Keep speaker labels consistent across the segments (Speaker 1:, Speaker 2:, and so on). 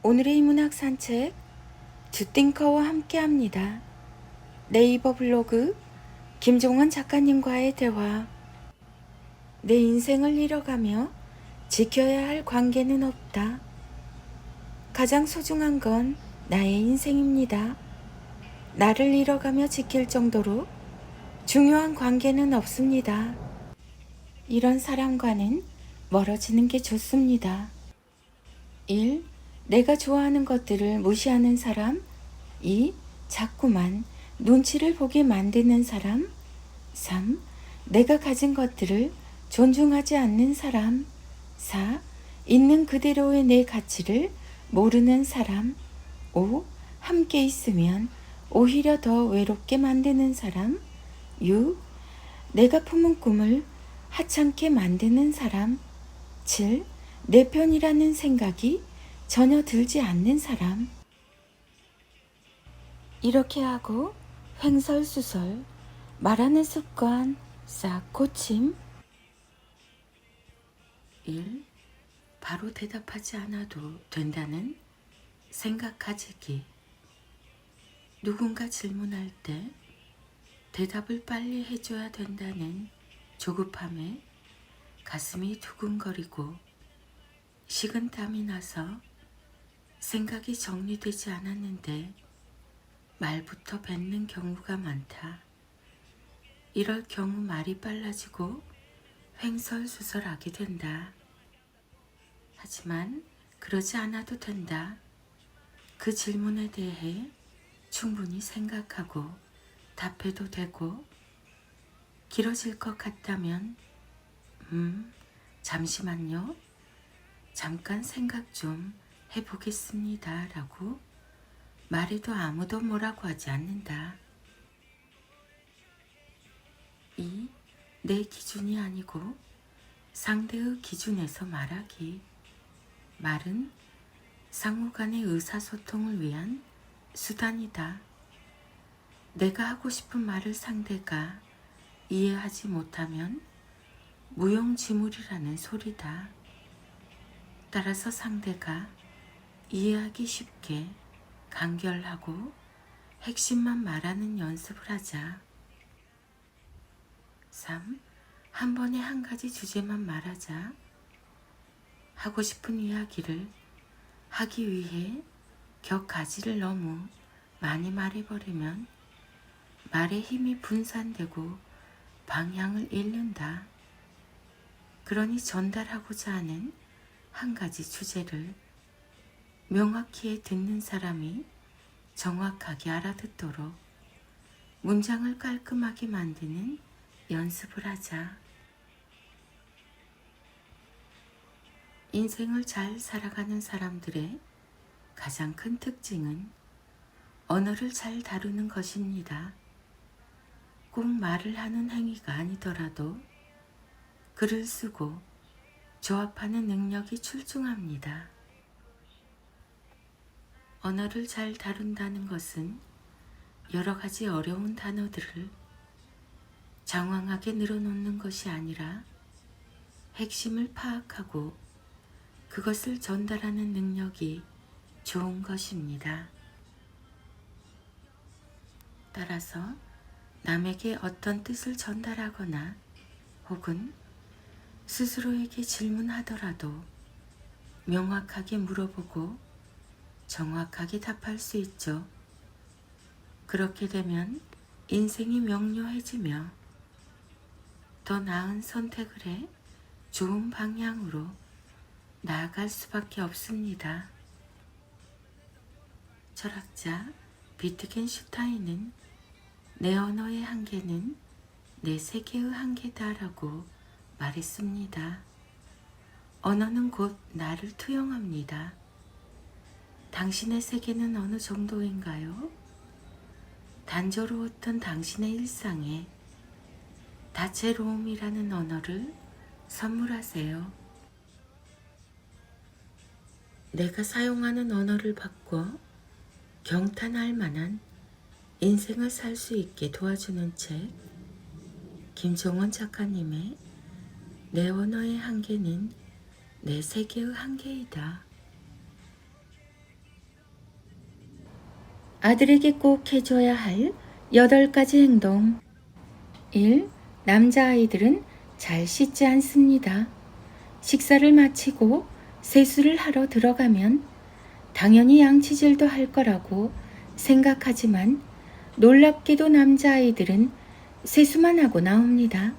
Speaker 1: 오늘의 문학 산책 두띵커와 함께합니다. 네이버 블로그 김종원 작가님과의 대화. 내 인생을 잃어가며 지켜야 할 관계는 없다. 가장 소중한 건 나의 인생입니다. 나를 잃어가며 지킬 정도로 중요한 관계는 없습니다. 이런 사람과는 멀어지는 게 좋습니다. 1. 내가 좋아하는 것들을 무시하는 사람. 2. 자꾸만 눈치를 보게 만드는 사람. 3. 내가 가진 것들을 존중하지 않는 사람. 4. 있는 그대로의 내 가치를 모르는 사람. 5. 함께 있으면 오히려 더 외롭게 만드는 사람. 6. 내가 품은 꿈을 하찮게 만드는 사람. 7. 내 편이라는 생각이 전혀 들지 않는 사람. 이렇게 하고 횡설수설 말하는 습관 싹 고침. 1. 바로 대답하지 않아도 된다는 생각 가지기. 누군가 질문할 때 대답을 빨리 해줘야 된다는 조급함에 가슴이 두근거리고 식은땀이 나서 생각이 정리되지 않았는데 말부터 뱉는 경우가 많다. 이럴 경우 말이 빨라지고 횡설수설하게 된다. 하지만 그러지 않아도 된다. 그 질문에 대해 충분히 생각하고 답해도 되고, 길어질 것 같다면 잠시만요. 잠깐 생각 좀 해보겠습니다. 라고 말해도 아무도 뭐라고 하지 않는다. 2. 내 기준이 아니고 상대의 기준에서 말하기. 말은 상호 간의 의사소통을 위한 수단이다. 내가 하고 싶은 말을 상대가 이해하지 못하면 무용지물이라는 소리다. 따라서 상대가 이해하기 쉽게 간결하고 핵심만 말하는 연습을 하자. 3. 한 번에 한 가지 주제만 말하자. 하고 싶은 이야기를 하기 위해 격가지를 너무 많이 말해버리면 말의 힘이 분산되고 방향을 잃는다. 그러니 전달하고자 하는 한 가지 주제를 명확히 듣는 사람이 정확하게 알아듣도록 문장을 깔끔하게 만드는 연습을 하자. 인생을 잘 살아가는 사람들의 가장 큰 특징은 언어를 잘 다루는 것입니다. 꼭 말을 하는 행위가 아니더라도 글을 쓰고 조합하는 능력이 출중합니다. 언어를 잘 다룬다는 것은 여러 가지 어려운 단어들을 장황하게 늘어놓는 것이 아니라 핵심을 파악하고 그것을 전달하는 능력이 좋은 것입니다. 따라서 남에게 어떤 뜻을 전달하거나 혹은 스스로에게 질문하더라도 명확하게 물어보고 정확하게 답할 수 있죠. 그렇게 되면 인생이 명료해지며 더 나은 선택을 해 좋은 방향으로 나아갈 수밖에 없습니다. 철학자 비트겐슈타인은 내 언어의 한계는 내 세계의 한계다라고 말했습니다. 언어는 곧 나를 투영합니다. 당신의 세계는 어느 정도인가요? 단조로웠던 당신의 일상에 다채로움이라는 언어를 선물하세요. 내가 사용하는 언어를 바꿔 경탄할 만한 인생을 살 수 있게 도와주는 책, 김종원 작가님의 내 언어의 한계는 내 세계의 한계이다. 아들에게 꼭 해줘야 할 8가지 행동. 1. 남자아이들은 잘 씻지 않습니다. 식사를 마치고 세수를 하러 들어가면 당연히 양치질도 할 거라고 생각하지만 놀랍게도 남자아이들은 세수만 하고 나옵니다.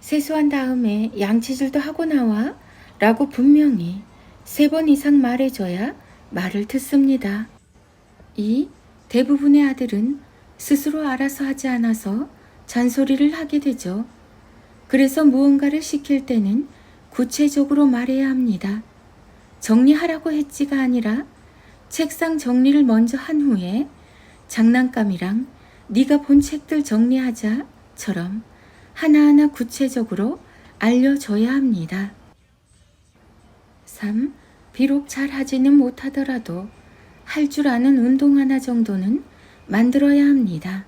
Speaker 1: 세수한 다음에 양치질도 하고 나와 라고 분명히 3번 이상 말해줘야 말을 듣습니다. 2. 대부분의 아들은 스스로 알아서 하지 않아서 잔소리를 하게 되죠. 그래서 무언가를 시킬 때는 구체적으로 말해야 합니다. 정리하라고 했지가 아니라 책상 정리를 먼저 한 후에 장난감이랑 네가 본 책들 정리하자처럼 하나하나 구체적으로 알려줘야 합니다. 3. 비록 잘 하지는 못하더라도 할 줄 아는 운동 하나 정도는 만들어야 합니다.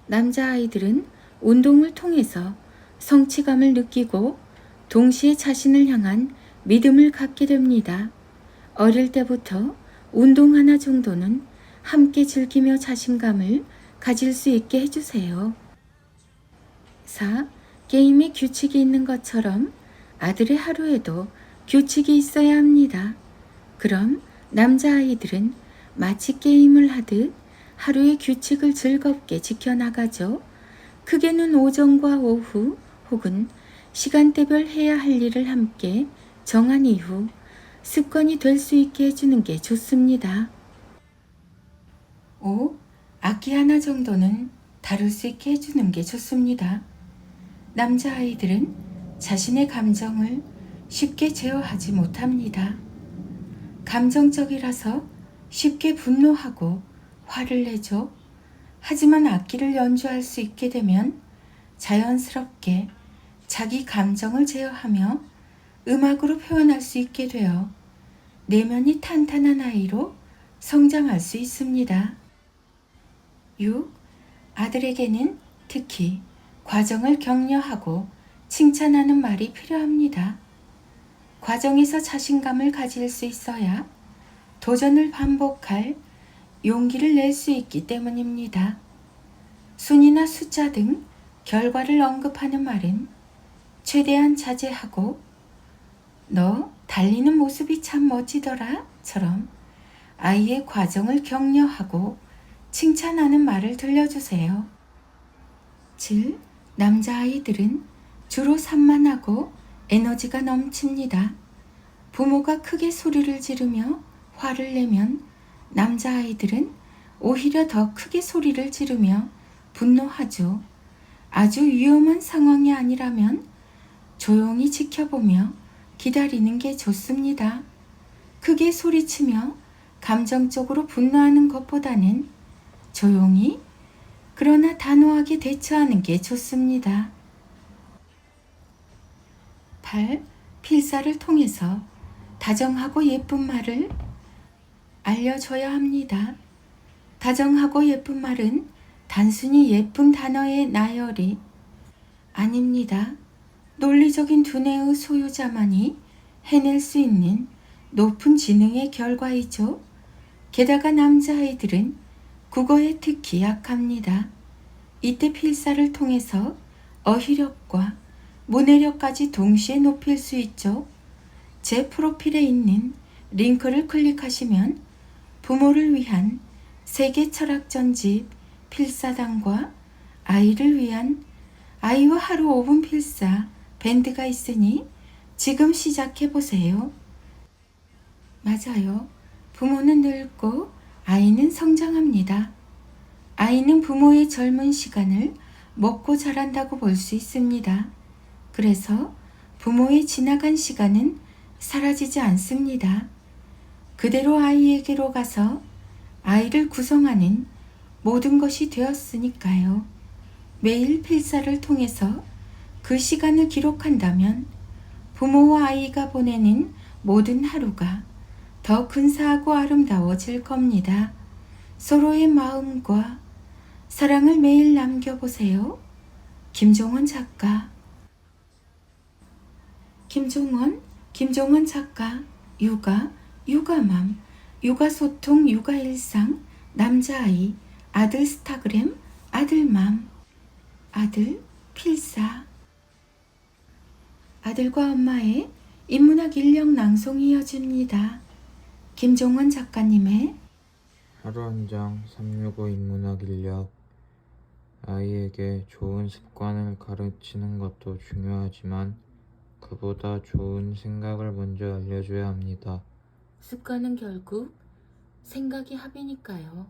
Speaker 1: 남자아이들은 운동을 통해서 성취감을 느끼고 동시에 자신을 향한 믿음을 갖게 됩니다. 어릴 때부터 운동 하나 정도는 함께 즐기며 자신감을 가질 수 있게 해주세요. 4. 게임에 규칙이 있는 것처럼 아들의 하루에도 규칙이 있어야 합니다. 그럼 남자아이들은 마치 게임을 하듯 하루의 규칙을 즐겁게 지켜나가죠. 크게는 오전과 오후 혹은 시간대별 해야 할 일을 함께 정한 이후 습관이 될 수 있게 해주는 게 좋습니다. 5. 악기 하나 정도는 다룰 수 있게 해주는 게 좋습니다. 남자아이들은 자신의 감정을 쉽게 제어하지 못합니다. 감정적이라서 쉽게 분노하고 화를 내죠. 하지만 악기를 연주할 수 있게 되면 자연스럽게 자기 감정을 제어하며 음악으로 표현할 수 있게 되어 내면이 탄탄한 아이로 성장할 수 있습니다. 6. 아들에게는 특히 과정을 격려하고 칭찬하는 말이 필요합니다. 과정에서 자신감을 가질 수 있어야 도전을 반복할 용기를 낼 수 있기 때문입니다. 순위나 숫자 등 결과를 언급하는 말은 최대한 자제하고 너 달리는 모습이 참 멋지더라 처럼 아이의 과정을 격려하고 칭찬하는 말을 들려주세요. 7. 남자아이들은 주로 산만하고 에너지가 넘칩니다. 부모가 크게 소리를 지르며 화를 내면 남자아이들은 오히려 더 크게 소리를 지르며 분노하죠. 아주 위험한 상황이 아니라면 조용히 지켜보며 기다리는 게 좋습니다. 크게 소리치며 감정적으로 분노하는 것보다는 조용히 그러나 단호하게 대처하는 게 좋습니다. 8. 필사를 통해서 다정하고 예쁜 말을 알려줘야 합니다. 다정하고 예쁜 말은 단순히 예쁜 단어의 나열이 아닙니다. 논리적인 두뇌의 소유자만이 해낼 수 있는 높은 지능의 결과이죠. 게다가 남자아이들은 국어에 특히 약합니다. 이때 필사를 통해서 어휘력과 문해력까지 동시에 높일 수 있죠. 제 프로필에 있는 링크를 클릭하시면 부모를 위한 세계 철학 전집 필사단과 아이를 위한 아이와 하루 5분 필사 밴드가 있으니 지금 시작해보세요. 맞아요. 부모는 늙고 아이는 성장합니다. 아이는 부모의 젊은 시간을 먹고 자란다고 볼 수 있습니다. 그래서 부모의 지나간 시간은 사라지지 않습니다. 그대로 아이에게로 가서 아이를 구성하는 모든 것이 되었으니까요. 매일 필사를 통해서 그 시간을 기록한다면 부모와 아이가 보내는 모든 하루가 더 근사하고 아름다워질 겁니다. 서로의 마음과 사랑을 매일 남겨보세요. 김종원 작가. 김종원 작가, 육아맘, 육아소통, 육아일상, 남자아이, 아들 스타그램, 아들맘, 아들 필사. 아들과 엄마의 인문학 인력 낭송이 이어집니다. 김종원 작가님의
Speaker 2: 하루 한 장 365 인문학 인력. 아이에게 좋은 습관을 가르치는 것도 중요하지만 그보다 좋은 생각을 먼저 알려줘야 합니다.
Speaker 1: 습관은 결국 생각이 합이니까요.